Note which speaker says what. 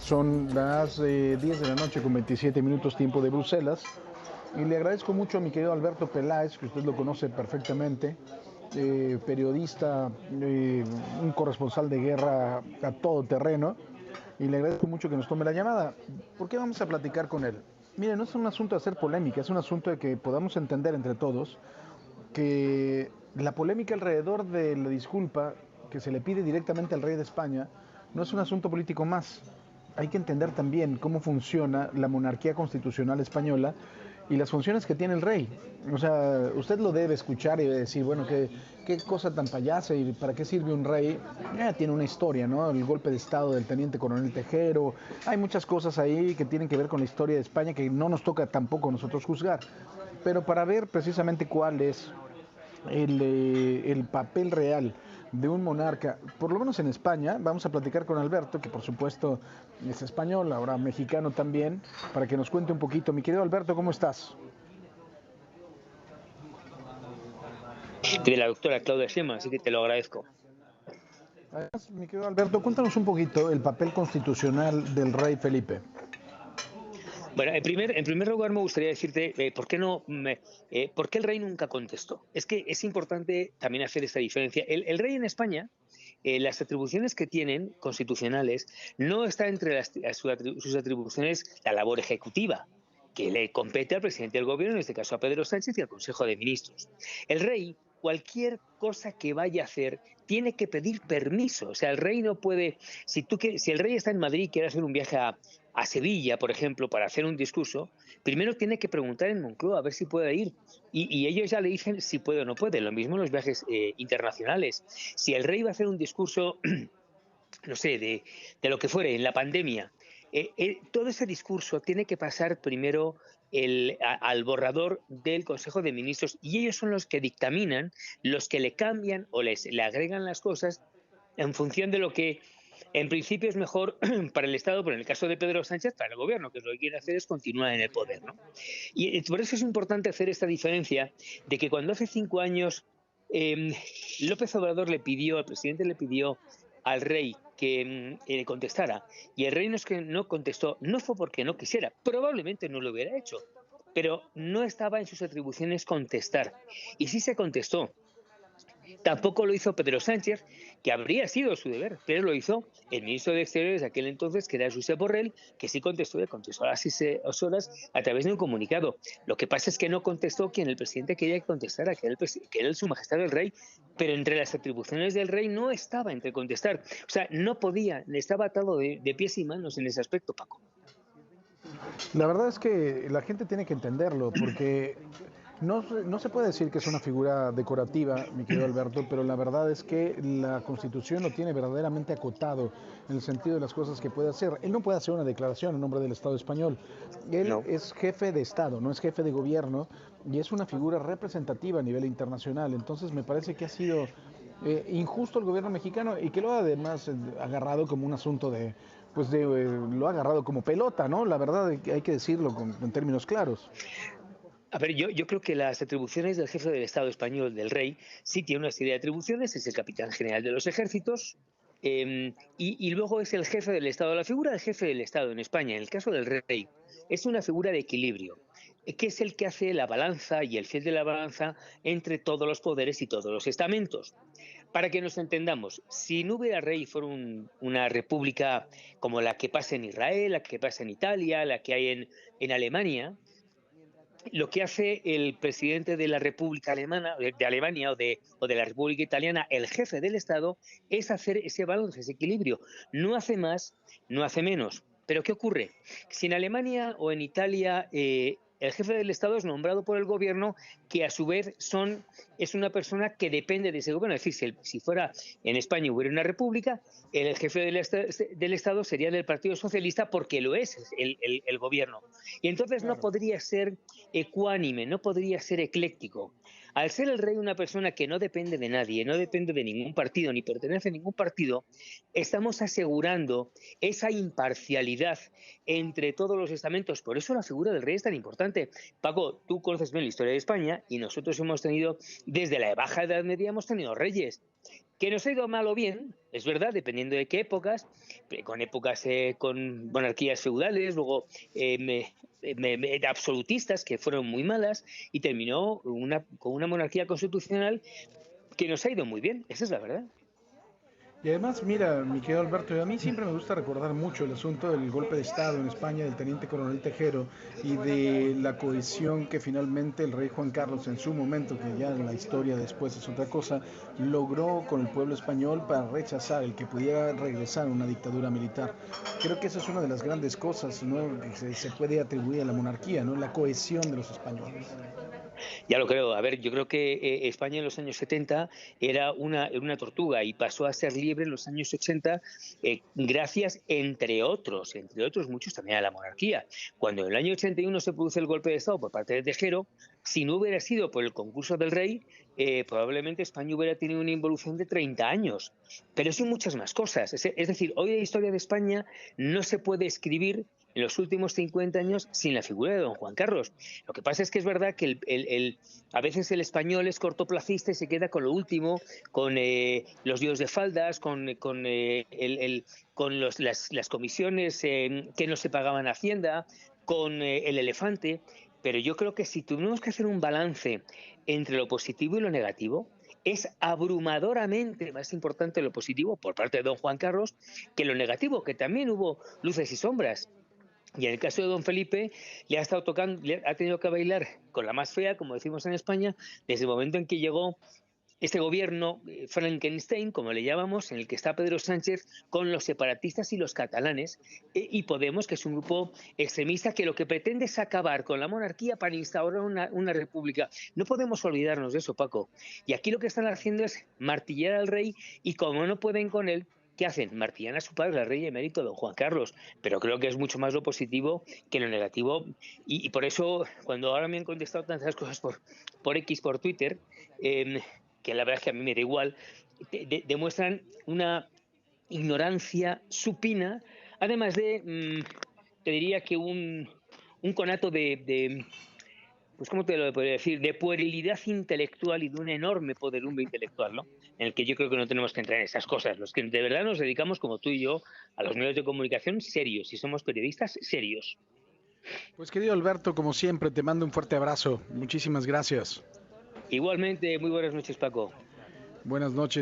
Speaker 1: Son las 10 de la noche con 27 minutos tiempo de Bruselas y le agradezco mucho a mi querido Alberto Peláez, que usted lo conoce perfectamente, periodista, un corresponsal de guerra a todo terreno, y le agradezco mucho que nos tome la llamada. ¿Por qué vamos a platicar con él? Mire, no es un asunto de hacer polémica, es un asunto de que podamos entender entre todos que la polémica alrededor de la disculpa que se le pide directamente al rey de España no es un asunto político más. Hay que entender también cómo funciona la monarquía constitucional española y las funciones que tiene el rey. O sea, usted lo debe escuchar y decir, bueno, qué cosa tan payasa y para qué sirve un rey. Tiene una historia, ¿no? El golpe de estado del teniente coronel Tejero. Hay muchas cosas ahí que tienen que ver con la historia de España que no nos toca tampoco a nosotros juzgar. Pero para ver precisamente cuál es el papel real de un monarca, por lo menos en España, vamos a platicar con Alberto, que por supuesto es español, ahora mexicano también, para que nos cuente un poquito. Mi querido Alberto, ¿cómo estás?
Speaker 2: De la doctora Claudia Sheinbaum, así que te lo agradezco.
Speaker 1: Además, mi querido Alberto, cuéntanos un poquito el papel constitucional del rey Felipe.
Speaker 2: Bueno, en primer lugar me gustaría decirte por qué el rey nunca contestó. Es que es importante también hacer esta diferencia. El rey en España, las atribuciones que tienen constitucionales, no está entre sus atribuciones la labor ejecutiva, que le compete al presidente del gobierno, en este caso a Pedro Sánchez y al Consejo de Ministros. El rey, cualquier cosa que vaya a hacer, tiene que pedir permiso. O sea, el rey no puede, si el rey está en Madrid y quiere hacer un viaje a Sevilla, por ejemplo, para hacer un discurso, primero tiene que preguntar en Moncloa a ver si puede ir. Y ellos ya le dicen si puede o no puede. Lo mismo en los viajes internacionales. Si el rey va a hacer un discurso, no sé, de lo que fuere, en la pandemia, todo ese discurso tiene que pasar primero al borrador del Consejo de Ministros y ellos son los que dictaminan, los que le cambian o le agregan las cosas en función de lo que en principio es mejor para el Estado, pero en el caso de Pedro Sánchez, para el gobierno, que lo que quiere hacer es continuar en el poder, ¿no? Y por eso es importante hacer esta diferencia de que cuando hace 5 años eh, López Obrador al presidente le pidió al rey que contestara, y el rey no es que no contestó, no fue porque no quisiera, probablemente no lo hubiera hecho, pero no estaba en sus atribuciones contestar. Y sí se contestó. Tampoco lo hizo Pedro Sánchez, que habría sido su deber, pero lo hizo el ministro de Exteriores de aquel entonces, que era Josep Borrell, que sí contestó, y contestó a las 6 horas a través de un comunicado. Lo que pasa es que no contestó quien el presidente quería que contestara, que era su majestad el rey, pero entre las atribuciones del rey no estaba entre contestar. O sea, no podía, estaba atado de pies y manos en ese aspecto, Paco.
Speaker 1: La verdad es que la gente tiene que entenderlo, porque no se puede decir que es una figura decorativa, mi querido Alberto, pero la verdad es que la Constitución lo tiene verdaderamente acotado en el sentido de las cosas que puede hacer. Él no puede hacer una declaración en nombre del Estado español. Él
Speaker 2: No.
Speaker 1: es jefe de Estado, no es jefe de gobierno, y es una figura representativa a nivel internacional. Entonces me parece que ha sido injusto el gobierno mexicano y que lo ha además agarrado como un asunto lo ha agarrado como pelota, ¿no? La verdad hay que decirlo en términos claros.
Speaker 2: A ver, yo creo que las atribuciones del jefe del Estado español, del rey, sí tiene una serie de atribuciones, es el capitán general de los ejércitos, y luego es el jefe del Estado. La figura del jefe del Estado en España, en el caso del rey, es una figura de equilibrio, que es el que hace la balanza y el fiel de la balanza entre todos los poderes y todos los estamentos. Para que nos entendamos, si no hubiera rey y fuera una república como la que pasa en Israel, la que pasa en Italia, la que hay en Alemania, lo que hace el presidente de la República Alemana, de Alemania o de la República Italiana, el jefe del Estado, es hacer ese balance, ese equilibrio. No hace más, no hace menos. Pero ¿qué ocurre? Si en Alemania o en Italia el jefe del Estado es nombrado por el gobierno, que a su vez es una persona que depende de ese gobierno. Es decir, si fuera en España hubiera una república, el jefe del Estado sería del Partido Socialista porque lo es el gobierno. Y entonces no
Speaker 1: Claro.
Speaker 2: podría ser ecuánime, no podría ser ecléctico. Al ser el rey una persona que no depende de nadie, no depende de ningún partido, ni pertenece a ningún partido, estamos asegurando esa imparcialidad entre todos los estamentos. Por eso la figura del rey es tan importante. Paco, tú conoces bien la historia de España y nosotros hemos tenido, desde la Baja Edad Media hemos tenido reyes. Que nos ha ido mal o bien, es verdad, dependiendo de qué épocas, con épocas con monarquías feudales, luego absolutistas que fueron muy malas, y terminó con una monarquía constitucional que nos ha ido muy bien, esa es la verdad.
Speaker 1: Y además, mira, mi querido Alberto, a mí siempre me gusta recordar mucho el asunto del golpe de Estado en España del teniente coronel Tejero y de la cohesión que finalmente el rey Juan Carlos en su momento, que ya en la historia después es otra cosa, logró con el pueblo español para rechazar el que pudiera regresar a una dictadura militar. Creo que esa es una de las grandes cosas, ¿no?, que se puede atribuir a la monarquía, ¿no?, la cohesión de los españoles.
Speaker 2: Ya lo creo. A ver, yo creo que España en los años 70 era una tortuga y pasó a ser libre en los años 80 gracias, entre otros muchos, también a la monarquía. Cuando en el año 81 se produce el golpe de Estado por parte de Tejero, si no hubiera sido por el concurso del rey, probablemente España hubiera tenido una involución de 30 años. Pero son muchas más cosas. Es decir, hoy la historia de España no se puede escribir en los últimos 50 años sin la figura de don Juan Carlos. Lo que pasa es que es verdad que a veces el español es cortoplacista y se queda con lo último, con los líos de faldas, con las comisiones que no se pagaban a Hacienda, con el elefante. Pero yo creo que si tuvimos que hacer un balance entre lo positivo y lo negativo, es abrumadoramente más importante lo positivo por parte de don Juan Carlos que lo negativo, que también hubo luces y sombras. Y en el caso de don Felipe, le ha estado tocando, ha tenido que bailar con la más fea, como decimos en España, desde el momento en que llegó este gobierno Frankenstein, como le llamamos, en el que está Pedro Sánchez con los separatistas y los catalanes, y Podemos, que es un grupo extremista que lo que pretende es acabar con la monarquía para instaurar una república. No podemos olvidarnos de eso, Paco. Y aquí lo que están haciendo es martillar al rey, y como no pueden con él, ¿qué hacen? Martillan a su padre, el rey emérito, don Juan Carlos. Pero creo que es mucho más lo positivo que lo negativo. Y por eso, cuando ahora me han contestado tantas cosas por X, por Twitter, eh, que la verdad es que a mí me da igual, demuestran una ignorancia supina, además de, te diría que un conato pues cómo te lo podría decir, de puerilidad intelectual y de un enorme poderío intelectual, ¿no? En el que yo creo que no tenemos que entrar en esas cosas. Los que de verdad nos dedicamos, como tú y yo, a los medios de comunicación serios, y somos periodistas serios.
Speaker 1: Pues querido Alberto, como siempre, te mando un fuerte abrazo. Muchísimas gracias.
Speaker 2: Igualmente, muy buenas noches, Paco.
Speaker 1: Buenas noches.